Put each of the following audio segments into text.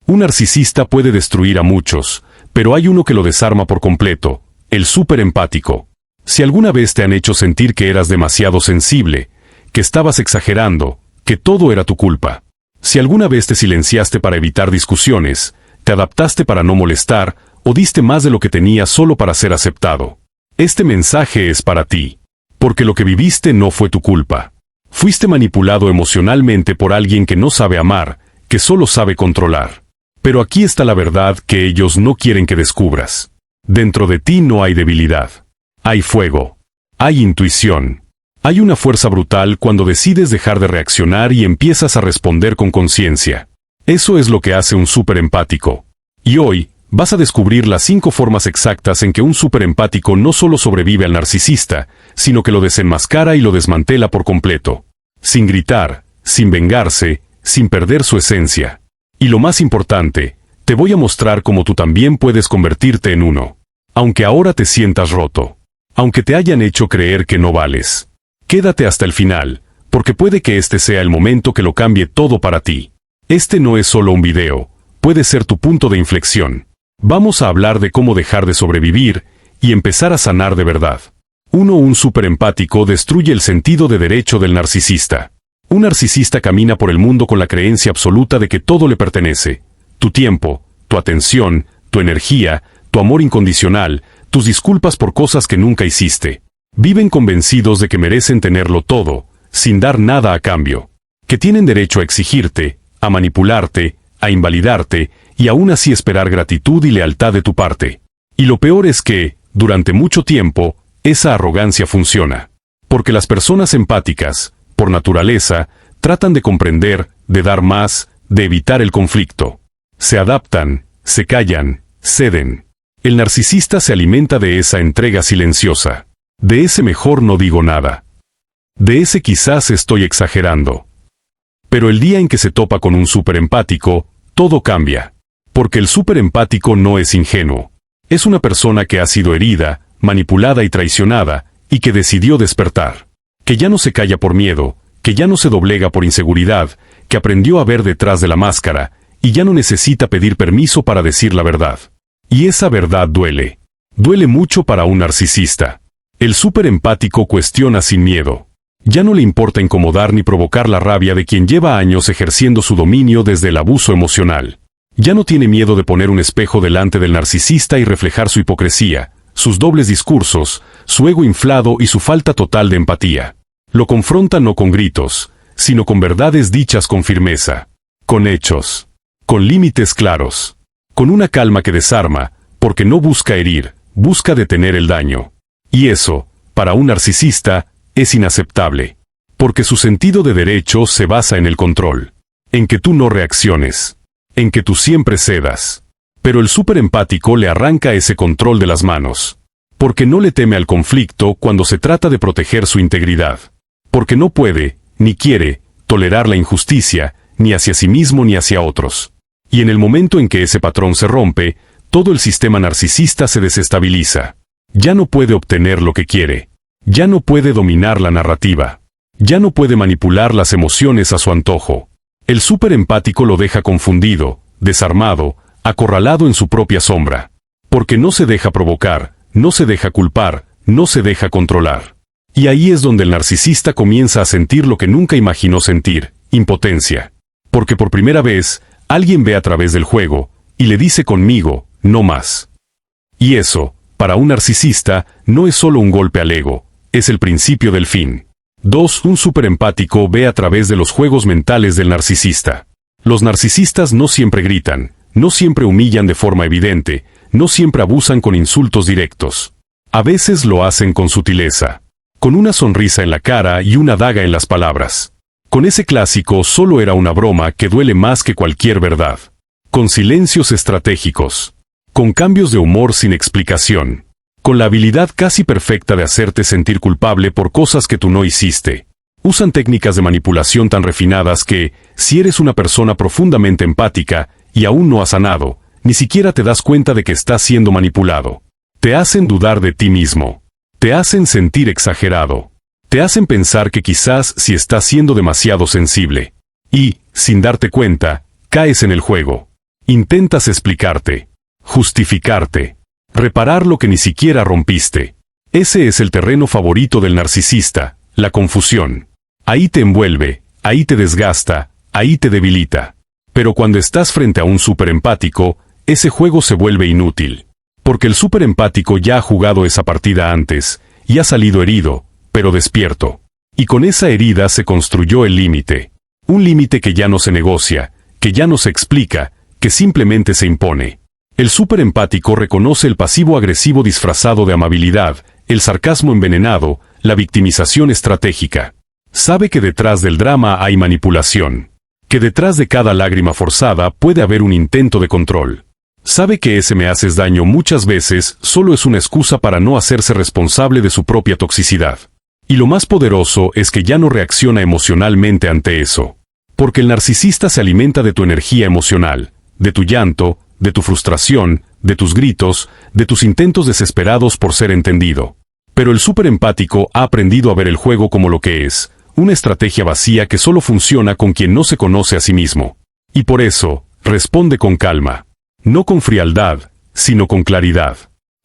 Un narcisista puede destruir a muchos, pero hay uno que lo desarma por completo, el superempático. Si alguna vez te han hecho sentir que eras demasiado sensible, que estabas exagerando, que todo era tu culpa. Si alguna vez te silenciaste para evitar discusiones, te adaptaste para no molestar, o diste más de lo que tenías solo para ser aceptado. Este mensaje es para ti. Porque lo que viviste no fue tu culpa. Fuiste manipulado emocionalmente por alguien que no sabe amar, que solo sabe controlar. Pero aquí está la verdad que ellos no quieren que descubras. Dentro de ti no hay debilidad. Hay fuego. Hay intuición. Hay una fuerza brutal cuando decides dejar de reaccionar y empiezas a responder con conciencia. Eso es lo que hace un superempático. Y hoy, vas a descubrir las 5 formas exactas en que un superempático no solo sobrevive al narcisista, sino que lo desenmascara y lo desmantela por completo. Sin gritar, sin vengarse, sin perder su esencia. Y lo más importante, te voy a mostrar cómo tú también puedes convertirte en uno. Aunque ahora te sientas roto. Aunque te hayan hecho creer que no vales. Quédate hasta el final, porque puede que este sea el momento que lo cambie todo para ti. Este no es solo un video, puede ser tu punto de inflexión. Vamos a hablar de cómo dejar de sobrevivir y empezar a sanar de verdad. Un superempático destruye el sentido de derecho del narcisista. Un narcisista camina por el mundo con la creencia absoluta de que todo le pertenece. Tu tiempo, tu atención, tu energía, tu amor incondicional, tus disculpas por cosas que nunca hiciste. Viven convencidos de que merecen tenerlo todo, sin dar nada a cambio. Que tienen derecho a exigirte, a manipularte, a invalidarte, y aún así esperar gratitud y lealtad de tu parte. Y lo peor es que, durante mucho tiempo, esa arrogancia funciona. Porque las personas empáticas, por naturaleza, tratan de comprender, de dar más, de evitar el conflicto. Se adaptan, se callan, ceden. El narcisista se alimenta de esa entrega silenciosa. De ese mejor no digo nada. De ese quizás estoy exagerando. Pero el día en que se topa con un superempático, todo cambia. Porque el superempático no es ingenuo. Es una persona que ha sido herida, manipulada y traicionada, y que decidió despertar. Que ya no se calla por miedo, que ya no se doblega por inseguridad, que aprendió a ver detrás de la máscara, y ya no necesita pedir permiso para decir la verdad. Y esa verdad duele. Duele mucho para un narcisista. El superempático cuestiona sin miedo. Ya no le importa incomodar ni provocar la rabia de quien lleva años ejerciendo su dominio desde el abuso emocional. Ya no tiene miedo de poner un espejo delante del narcisista y reflejar su hipocresía, sus dobles discursos, su ego inflado y su falta total de empatía. Lo confronta no con gritos, sino con verdades dichas con firmeza, con hechos, con límites claros, con una calma que desarma, porque no busca herir, busca detener el daño. Y eso, para un narcisista, es inaceptable. Porque su sentido de derecho se basa en el control. En que tú no reacciones. En que tú siempre cedas. Pero el superempático le arranca ese control de las manos. Porque no le teme al conflicto cuando se trata de proteger su integridad. Porque no puede, ni quiere, tolerar la injusticia, ni hacia sí mismo ni hacia otros. Y en el momento en que ese patrón se rompe, todo el sistema narcisista se desestabiliza. Ya no puede obtener lo que quiere. Ya no puede dominar la narrativa. Ya no puede manipular las emociones a su antojo. El superempático lo deja confundido, desarmado, acorralado en su propia sombra. Porque no se deja provocar, no se deja culpar, no se deja controlar. Y ahí es donde el narcisista comienza a sentir lo que nunca imaginó sentir, impotencia. Porque por primera vez, alguien ve a través del juego, y le dice conmigo, no más. Y eso, para un narcisista, no es solo un golpe al ego, es el principio del fin. 2. Un superempático ve a través de los juegos mentales del narcisista. Los narcisistas no siempre gritan, no siempre humillan de forma evidente, no siempre abusan con insultos directos. A veces lo hacen con sutileza. Con una sonrisa en la cara y una daga en las palabras. Con ese clásico solo era una broma que duele más que cualquier verdad. Con silencios estratégicos. Con cambios de humor sin explicación. Con la habilidad casi perfecta de hacerte sentir culpable por cosas que tú no hiciste. Usan técnicas de manipulación tan refinadas que, si eres una persona profundamente empática, y aún no has sanado, ni siquiera te das cuenta de que estás siendo manipulado. Te hacen dudar de ti mismo. Te hacen sentir exagerado. Te hacen pensar que quizás si estás siendo demasiado sensible. Y, sin darte cuenta, caes en el juego. Intentas explicarte, justificarte, reparar lo que ni siquiera rompiste. Ese es el terreno favorito del narcisista, la confusión. Ahí te envuelve, ahí te desgasta, ahí te debilita. Pero cuando estás frente a un superempático, ese juego se vuelve inútil. Porque el superempático ya ha jugado esa partida antes, y ha salido herido, pero despierto. Y con esa herida se construyó el límite. Un límite que ya no se negocia, que ya no se explica, que simplemente se impone. El superempático reconoce el pasivo agresivo disfrazado de amabilidad, el sarcasmo envenenado, la victimización estratégica. Sabe que detrás del drama hay manipulación. Que detrás de cada lágrima forzada puede haber un intento de control. Sabe que ese me haces daño muchas veces solo es una excusa para no hacerse responsable de su propia toxicidad. Y lo más poderoso es que ya no reacciona emocionalmente ante eso. Porque el narcisista se alimenta de tu energía emocional, de tu llanto, de tu frustración, de tus gritos, de tus intentos desesperados por ser entendido. Pero el superempático ha aprendido a ver el juego como lo que es, una estrategia vacía que solo funciona con quien no se conoce a sí mismo. Y por eso, responde con calma. No con frialdad, sino con claridad.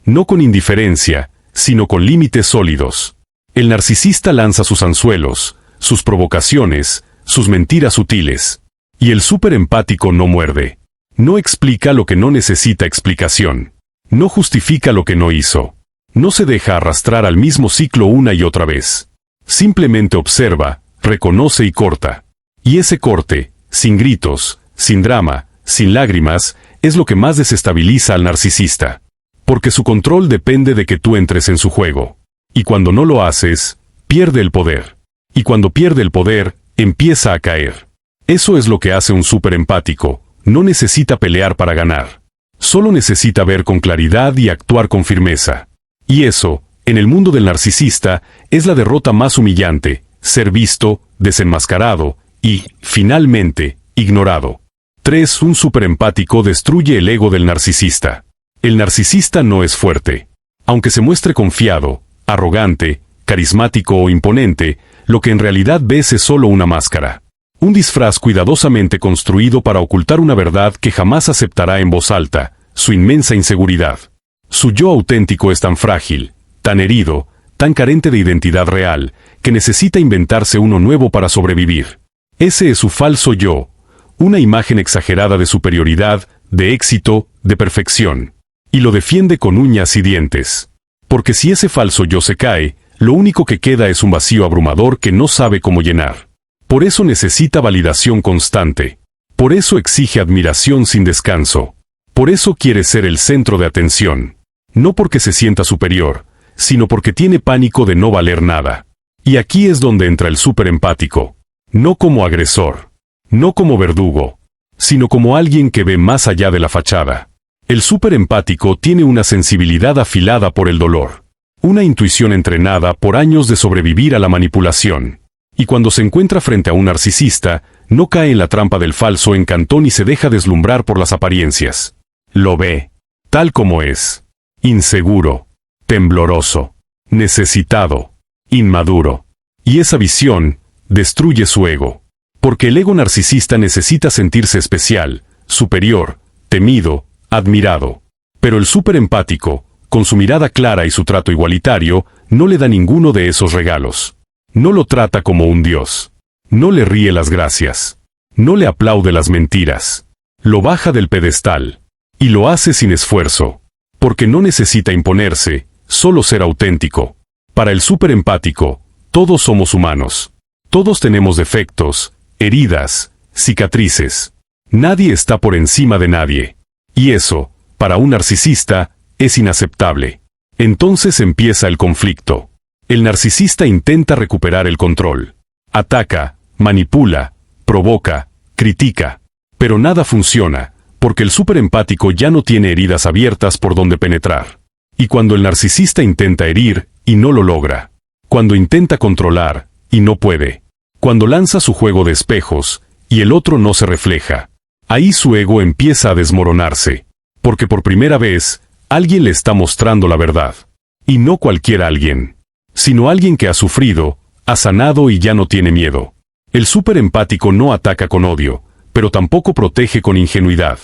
No con indiferencia, sino con límites sólidos. El narcisista lanza sus anzuelos, sus provocaciones, sus mentiras sutiles. Y el superempático no muerde. No explica lo que no necesita explicación. No justifica lo que no hizo. No se deja arrastrar al mismo ciclo una y otra vez. Simplemente observa, reconoce y corta. Y ese corte, sin gritos, sin drama, sin lágrimas, es lo que más desestabiliza al narcisista. Porque su control depende de que tú entres en su juego. Y cuando no lo haces, pierde el poder. Y cuando pierde el poder, empieza a caer. Eso es lo que hace un superempático. No necesita pelear para ganar. Solo necesita ver con claridad y actuar con firmeza. Y eso, en el mundo del narcisista, es la derrota más humillante, ser visto, desenmascarado y, finalmente, ignorado. 3. Un superempático destruye el ego del narcisista. El narcisista no es fuerte. Aunque se muestre confiado, arrogante, carismático o imponente, lo que en realidad ves es solo una máscara. Un disfraz cuidadosamente construido para ocultar una verdad que jamás aceptará en voz alta, su inmensa inseguridad. Su yo auténtico es tan frágil, tan herido, tan carente de identidad real, que necesita inventarse uno nuevo para sobrevivir. Ese es su falso yo, una imagen exagerada de superioridad, de éxito, de perfección. Y lo defiende con uñas y dientes. Porque si ese falso yo se cae, lo único que queda es un vacío abrumador que no sabe cómo llenar. Por eso necesita validación constante. Por eso exige admiración sin descanso. Por eso quiere ser el centro de atención. No porque se sienta superior, sino porque tiene pánico de no valer nada. Y aquí es donde entra el superempático. No como agresor. No como verdugo. Sino como alguien que ve más allá de la fachada. El superempático tiene una sensibilidad afilada por el dolor. Una intuición entrenada por años de sobrevivir a la manipulación. Y cuando se encuentra frente a un narcisista, no cae en la trampa del falso encantón y se deja deslumbrar por las apariencias. Lo ve, tal como es. Inseguro, tembloroso, necesitado, inmaduro. Y esa visión destruye su ego. Porque el ego narcisista necesita sentirse especial, superior, temido, admirado. Pero el superempático, con su mirada clara y su trato igualitario, no le da ninguno de esos regalos. No lo trata como un dios. No le ríe las gracias. No le aplaude las mentiras. Lo baja del pedestal. Y lo hace sin esfuerzo. Porque no necesita imponerse, solo ser auténtico. Para el superempático, todos somos humanos. Todos tenemos defectos, heridas, cicatrices. Nadie está por encima de nadie. Y eso, para un narcisista, es inaceptable. Entonces empieza el conflicto. El narcisista intenta recuperar el control. Ataca, manipula, provoca, critica. Pero nada funciona, porque el superempático ya no tiene heridas abiertas por donde penetrar. Y cuando el narcisista intenta herir, y no lo logra. Cuando intenta controlar, y no puede. Cuando lanza su juego de espejos, y el otro no se refleja. Ahí su ego empieza a desmoronarse. Porque por primera vez, alguien le está mostrando la verdad. Y no cualquier alguien. Sino alguien que ha sufrido, ha sanado y ya no tiene miedo. El superempático no ataca con odio, pero tampoco protege con ingenuidad.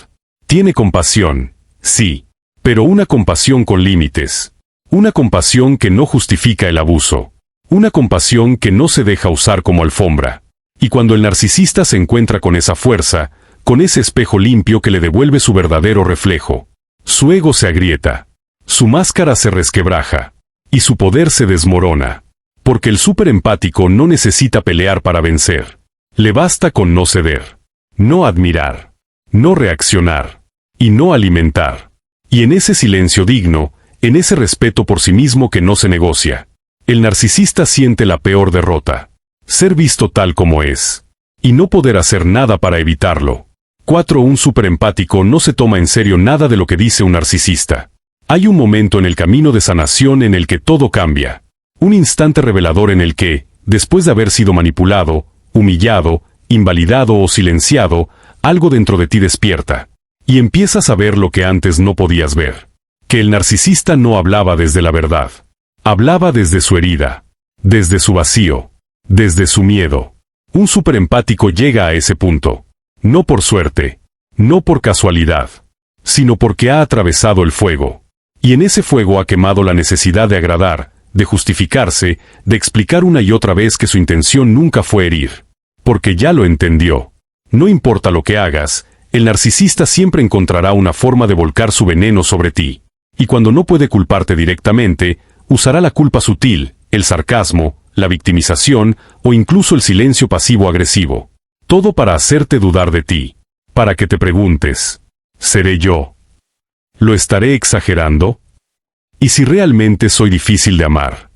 Tiene compasión, sí, pero una compasión con límites. Una compasión que no justifica el abuso. Una compasión que no se deja usar como alfombra. Y cuando el narcisista se encuentra con esa fuerza, con ese espejo limpio que le devuelve su verdadero reflejo, su ego se agrieta, su máscara se resquebraja, y su poder se desmorona. Porque el superempático no necesita pelear para vencer. Le basta con no ceder, no admirar, no reaccionar, y no alimentar. Y en ese silencio digno, en ese respeto por sí mismo que no se negocia, el narcisista siente la peor derrota. Ser visto tal como es. Y no poder hacer nada para evitarlo. 4. Un superempático no se toma en serio nada de lo que dice un narcisista. Hay un momento en el camino de sanación en el que todo cambia. Un instante revelador en el que, después de haber sido manipulado, humillado, invalidado o silenciado, algo dentro de ti despierta. Y empiezas a ver lo que antes no podías ver. Que el narcisista no hablaba desde la verdad. Hablaba desde su herida. Desde su vacío. Desde su miedo. Un superempático llega a ese punto. No por suerte. No por casualidad. Sino porque ha atravesado el fuego. Y en ese fuego ha quemado la necesidad de agradar, de justificarse, de explicar una y otra vez que su intención nunca fue herir. Porque ya lo entendió. No importa lo que hagas, el narcisista siempre encontrará una forma de volcar su veneno sobre ti. Y cuando no puede culparte directamente, usará la culpa sutil, el sarcasmo, la victimización o incluso el silencio pasivo-agresivo. Todo para hacerte dudar de ti. Para que te preguntes, ¿seré yo? ¿Lo estaré exagerando? ¿Y si realmente soy difícil de amar?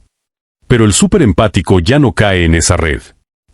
Pero el superempático ya no cae en esa red.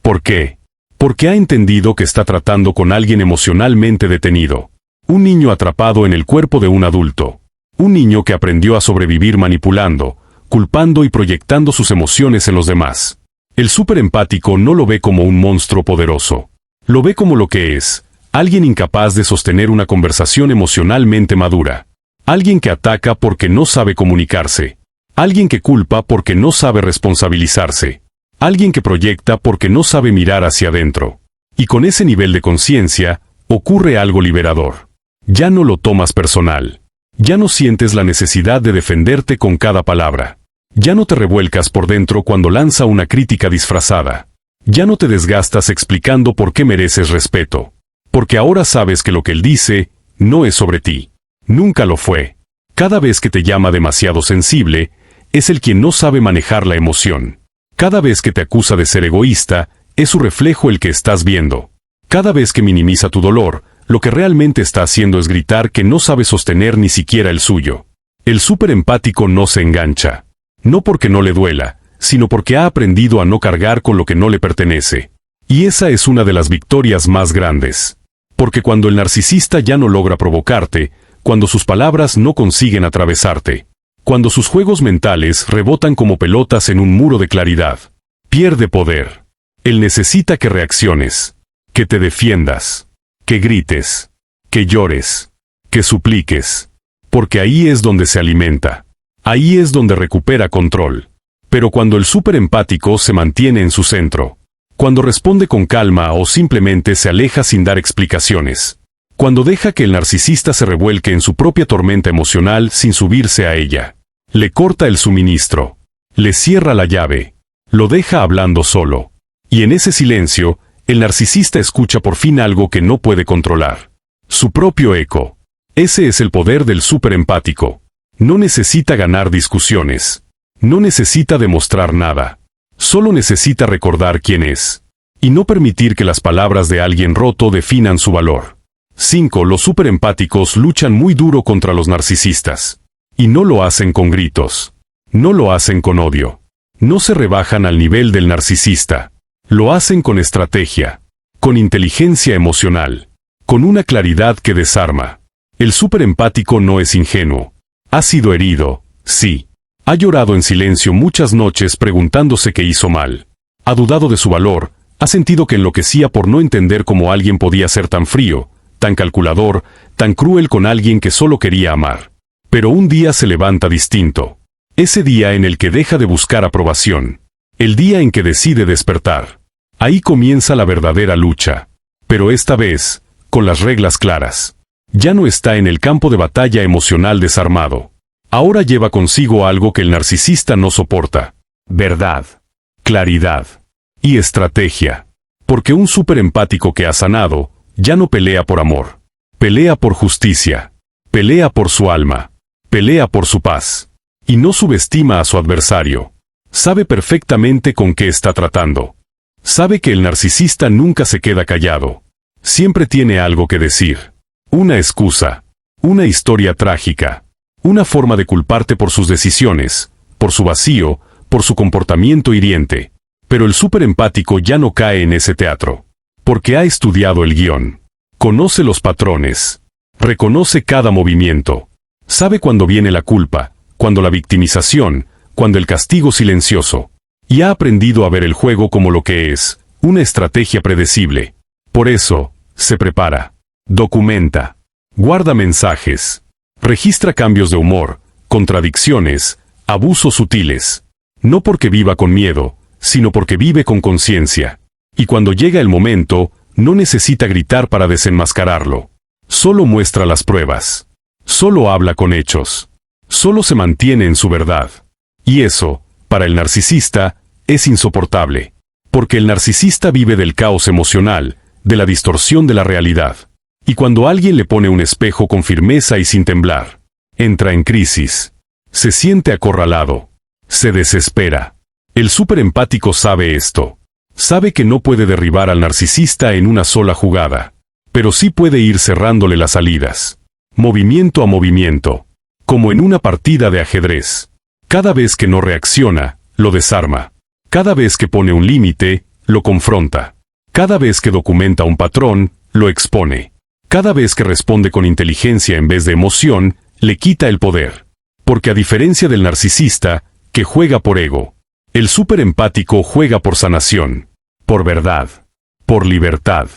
¿Por qué? Porque ha entendido que está tratando con alguien emocionalmente detenido. Un niño atrapado en el cuerpo de un adulto. Un niño que aprendió a sobrevivir manipulando, culpando y proyectando sus emociones en los demás. El superempático no lo ve como un monstruo poderoso. Lo ve como lo que es, alguien incapaz de sostener una conversación emocionalmente madura. Alguien que ataca porque no sabe comunicarse. Alguien que culpa porque no sabe responsabilizarse. Alguien que proyecta porque no sabe mirar hacia adentro. Y con ese nivel de conciencia, ocurre algo liberador. Ya no lo tomas personal. Ya no sientes la necesidad de defenderte con cada palabra. Ya no te revuelcas por dentro cuando lanza una crítica disfrazada. Ya no te desgastas explicando por qué mereces respeto. Porque ahora sabes que lo que él dice, no es sobre ti. Nunca lo fue. Cada vez que te llama demasiado sensible, es el quien no sabe manejar la emoción. Cada vez que te acusa de ser egoísta, es su reflejo el que estás viendo. Cada vez que minimiza tu dolor, lo que realmente está haciendo es gritar que no sabe sostener ni siquiera el suyo. El superempático no se engancha. No porque no le duela, sino porque ha aprendido a no cargar con lo que no le pertenece. Y esa es una de las victorias más grandes. Porque cuando el narcisista ya no logra provocarte, cuando sus palabras no consiguen atravesarte, cuando sus juegos mentales rebotan como pelotas en un muro de claridad, pierde poder. Él necesita que reacciones, que te defiendas, que grites, que llores, que supliques, porque ahí es donde se alimenta, ahí es donde recupera control. Pero cuando el superempático se mantiene en su centro, cuando responde con calma o simplemente se aleja sin dar explicaciones, cuando deja que el narcisista se revuelque en su propia tormenta emocional sin subirse a ella, le corta el suministro, le cierra la llave, lo deja hablando solo. Y en ese silencio, el narcisista escucha por fin algo que no puede controlar. Su propio eco. Ese es el poder del superempático. No necesita ganar discusiones. No necesita demostrar nada. Solo necesita recordar quién es. Y no permitir que las palabras de alguien roto definan su valor. 5. Los superempáticos luchan muy duro contra los narcisistas. Y no lo hacen con gritos. No lo hacen con odio. No se rebajan al nivel del narcisista. Lo hacen con estrategia. Con inteligencia emocional. Con una claridad que desarma. El superempático no es ingenuo. Ha sido herido, sí. Ha llorado en silencio muchas noches preguntándose qué hizo mal. Ha dudado de su valor, ha sentido que enloquecía por no entender cómo alguien podía ser tan frío, tan calculador, tan cruel con alguien que solo quería amar. Pero un día se levanta distinto. Ese día en el que deja de buscar aprobación. El día en que decide despertar. Ahí comienza la verdadera lucha. Pero esta vez, con las reglas claras. Ya no está en el campo de batalla emocional desarmado. Ahora lleva consigo algo que el narcisista no soporta: verdad, claridad y estrategia. Porque un superempático que ha sanado ya no pelea por amor. Pelea por justicia. Pelea por su alma. Pelea por su paz. Y no subestima a su adversario. Sabe perfectamente con qué está tratando. Sabe que el narcisista nunca se queda callado. Siempre tiene algo que decir. Una excusa. Una historia trágica. Una forma de culparte por sus decisiones, por su vacío, por su comportamiento hiriente. Pero el superempático ya no cae en ese teatro. Porque ha estudiado el guión. Conoce los patrones. Reconoce cada movimiento. Sabe cuándo viene la culpa, cuando la victimización, cuando el castigo silencioso. Y ha aprendido a ver el juego como lo que es: una estrategia predecible. Por eso, se prepara. Documenta. Guarda mensajes. Registra cambios de humor, contradicciones, abusos sutiles. No porque viva con miedo, sino porque vive con conciencia. Y cuando llega el momento, no necesita gritar para desenmascararlo. Solo muestra las pruebas. Solo habla con hechos. Solo se mantiene en su verdad. Y eso, para el narcisista, es insoportable. Porque el narcisista vive del caos emocional, de la distorsión de la realidad. Y cuando alguien le pone un espejo con firmeza y sin temblar, entra en crisis. Se siente acorralado. Se desespera. El superempático sabe esto. Sabe que no puede derribar al narcisista en una sola jugada. Pero sí puede ir cerrándole las salidas. Movimiento a movimiento. Como en una partida de ajedrez. Cada vez que no reacciona, lo desarma. Cada vez que pone un límite, lo confronta. Cada vez que documenta un patrón, lo expone. Cada vez que responde con inteligencia en vez de emoción, le quita el poder. Porque a diferencia del narcisista, que juega por ego, el superempático juega por sanación, por verdad, por libertad.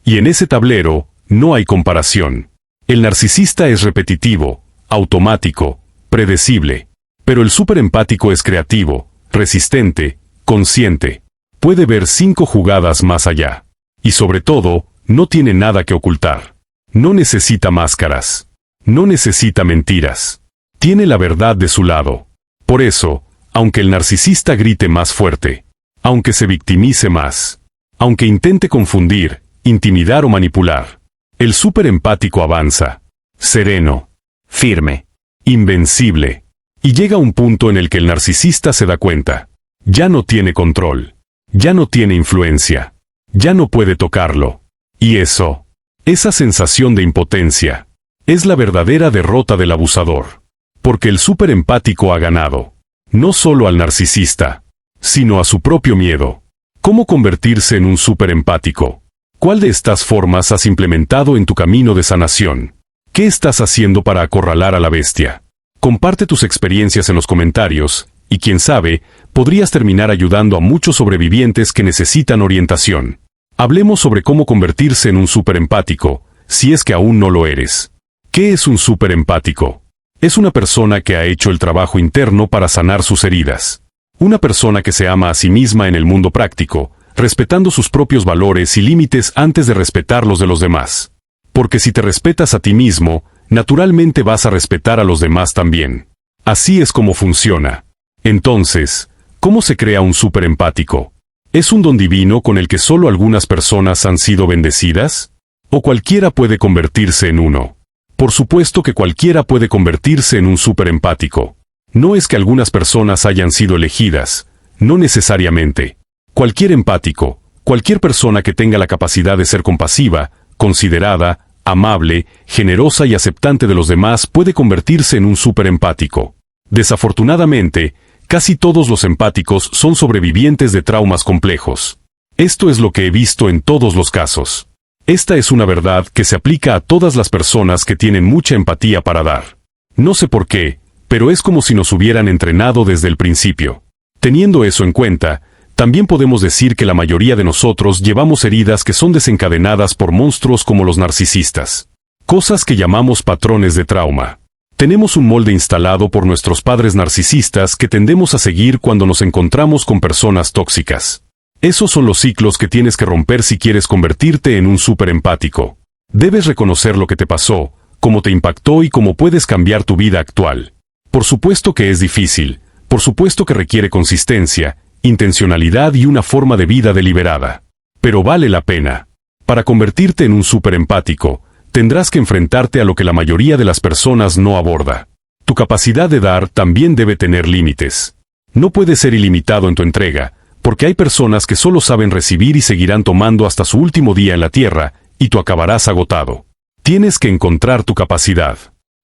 Y en ese tablero, no hay comparación. El narcisista es repetitivo, automático, predecible. Pero el superempático es creativo, resistente, consciente. Puede ver 5 jugadas más allá. Y sobre todo, no tiene nada que ocultar. No necesita máscaras. No necesita mentiras. Tiene la verdad de su lado. Por eso, aunque el narcisista grite más fuerte, aunque se victimice más, aunque intente confundir, intimidar o manipular, el superempático avanza, sereno, firme, invencible. Y llega un punto en el que el narcisista se da cuenta. Ya no tiene control. Ya no tiene influencia. Ya no puede tocarlo. Y eso, esa sensación de impotencia, es la verdadera derrota del abusador. Porque el superempático ha ganado. No solo al narcisista, sino a su propio miedo. ¿Cómo convertirse en un superempático? ¿Cuál de estas formas has implementado en tu camino de sanación? ¿Qué estás haciendo para acorralar a la bestia? Comparte tus experiencias en los comentarios, y quién sabe, podrías terminar ayudando a muchos sobrevivientes que necesitan orientación. Hablemos sobre cómo convertirse en un superempático, si es que aún no lo eres. ¿Qué es un superempático? Es una persona que ha hecho el trabajo interno para sanar sus heridas. Una persona que se ama a sí misma en el mundo práctico, respetando sus propios valores y límites antes de respetar los de los demás. Porque si te respetas a ti mismo, naturalmente vas a respetar a los demás también. Así es como funciona. Entonces, ¿cómo se crea un superempático? ¿Es un don divino con el que solo algunas personas han sido bendecidas? ¿O cualquiera puede convertirse en uno? Por supuesto que cualquiera puede convertirse en un superempático. No es que algunas personas hayan sido elegidas, no necesariamente. Cualquier empático, cualquier persona que tenga la capacidad de ser compasiva, considerada, amable, generosa y aceptante de los demás puede convertirse en un superempático. Desafortunadamente, casi todos los empáticos son sobrevivientes de traumas complejos. Esto es lo que he visto en todos los casos. Esta es una verdad que se aplica a todas las personas que tienen mucha empatía para dar. No sé por qué, pero es como si nos hubieran entrenado desde el principio. Teniendo eso en cuenta, también podemos decir que la mayoría de nosotros llevamos heridas que son desencadenadas por monstruos como los narcisistas. Cosas que llamamos patrones de trauma. Tenemos un molde instalado por nuestros padres narcisistas que tendemos a seguir cuando nos encontramos con personas tóxicas. Esos son los ciclos que tienes que romper si quieres convertirte en un superempático. Debes reconocer lo que te pasó, cómo te impactó y cómo puedes cambiar tu vida actual. Por supuesto que es difícil, por supuesto que requiere consistencia, intencionalidad y una forma de vida deliberada. Pero vale la pena. Para convertirte en un superempático, tendrás que enfrentarte a lo que la mayoría de las personas no aborda. Tu capacidad de dar también debe tener límites. No puedes ser ilimitado en tu entrega, porque hay personas que solo saben recibir y seguirán tomando hasta su último día en la tierra, y tú acabarás agotado. Tienes que encontrar tu capacidad.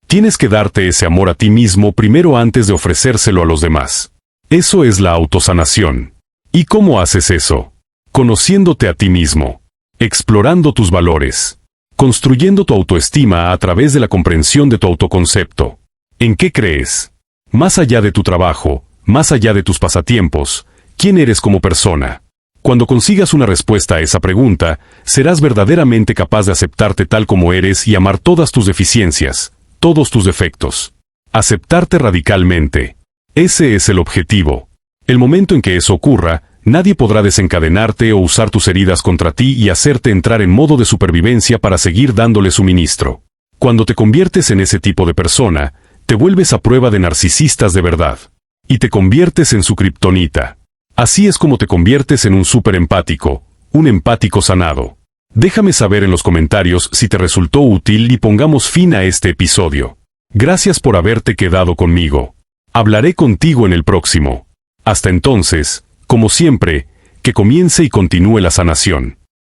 Tienes que darte ese amor a ti mismo primero antes de ofrecérselo a los demás. Eso es la autosanación. ¿Y cómo haces eso? Conociéndote a ti mismo. Explorando tus valores. Construyendo tu autoestima a través de la comprensión de tu autoconcepto. ¿En qué crees? Más allá de tu trabajo, más allá de tus pasatiempos, ¿quién eres como persona? Cuando consigas una respuesta a esa pregunta, serás verdaderamente capaz de aceptarte tal como eres y amar todas tus deficiencias, todos tus defectos. Aceptarte radicalmente. Ese es el objetivo. El momento en que eso ocurra, nadie podrá desencadenarte o usar tus heridas contra ti y hacerte entrar en modo de supervivencia para seguir dándole suministro. Cuando te conviertes en ese tipo de persona, te vuelves a prueba de narcisistas de verdad. Y te conviertes en su kriptonita. Así es como te conviertes en un superempático, un empático sanado. Déjame saber en los comentarios si te resultó útil y pongamos fin a este episodio. Gracias por haberte quedado conmigo. Hablaré contigo en el próximo. Hasta entonces, como siempre, que comience y continúe la sanación.